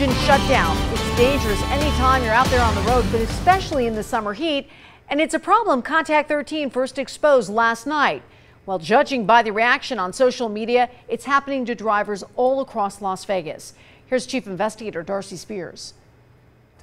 engine shutdown. It's dangerous anytime you're out there on the road, but especially in the summer heat. And it's a problem Contact 13 first exposed last night. Well, judging by the reaction on social media, it's happening to drivers all across Las Vegas. Here's Chief Investigator Darcy Spears.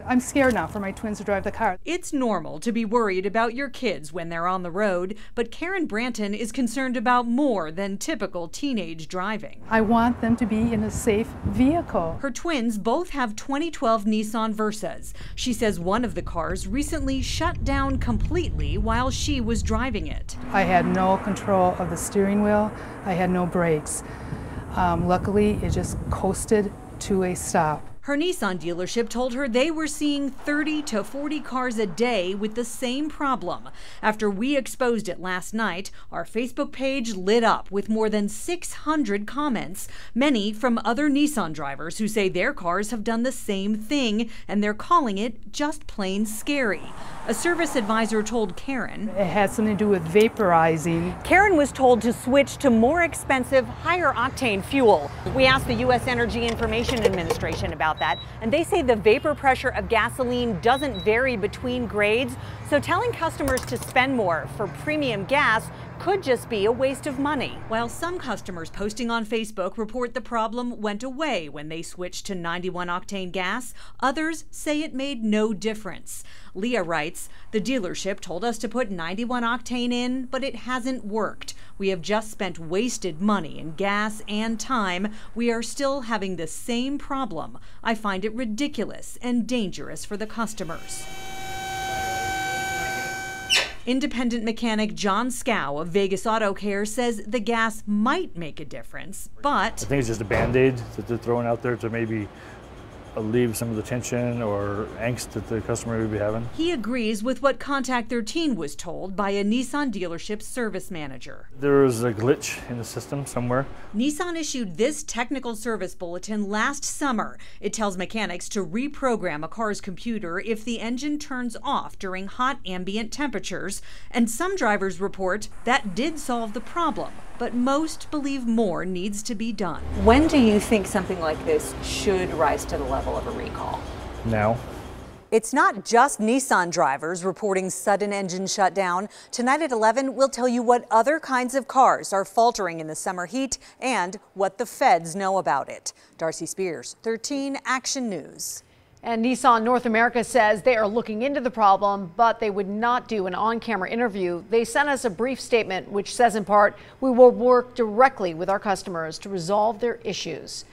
I'm scared now for my twins to drive the car. It's normal to be worried about your kids when they're on the road, but Karen Branton is concerned about more than typical teenage driving. I want them to be in a safe vehicle. Her twins both have 2012 Nissan Versas. She says one of the cars recently shut down completely while she was driving it. I had no control of the steering wheel. I had no brakes. Luckily, it just coasted to a stop. Her Nissan dealership told her they were seeing 30 to 40 cars a day with the same problem. After we exposed it last night, our Facebook page lit up with more than 600 comments, many from other Nissan drivers who say their cars have done the same thing and they're calling it just plain scary. A service advisor told Karen it had something to do with vaporizing. Karen was told to switch to more expensive, higher octane fuel. We asked the U.S. Energy Information Administration about that, and they say the vapor pressure of gasoline doesn't vary between grades, so telling customers to spend more for premium gas could just be a waste of money. While some customers posting on Facebook report the problem went away when they switched to 91 octane gas, others say it made no difference. Leah writes, "The dealership told us to put 91 octane in, but it hasn't worked. We have just spent wasted money in gas and time. We are still having the same problem. I find it ridiculous and dangerous for the customers." Independent mechanic John Scow of Vegas Auto Care says the gas might make a difference, but I think it's just a Band-Aid that they're throwing out there to maybe alleviate some of the tension or angst that the customer would be having. He agrees with what Contact 13 was told by a Nissan dealership service manager. There was a glitch in the system somewhere. Nissan issued this technical service bulletin last summer. It tells mechanics to reprogram a car's computer if the engine turns off during hot ambient temperatures, and some drivers report that did solve the problem, but most believe more needs to be done. When do you think something like this should rise to the level of a recall? Now. It's not just Nissan drivers reporting sudden engine shutdown. Tonight at 11, we'll tell you what other kinds of cars are faltering in the summer heat and what the feds know about it. Darcy Spears, 13 Action News. And Nissan North America says they are looking into the problem, but they would not do an on-camera interview. They sent us a brief statement which says in part, "We will work directly with our customers to resolve their issues."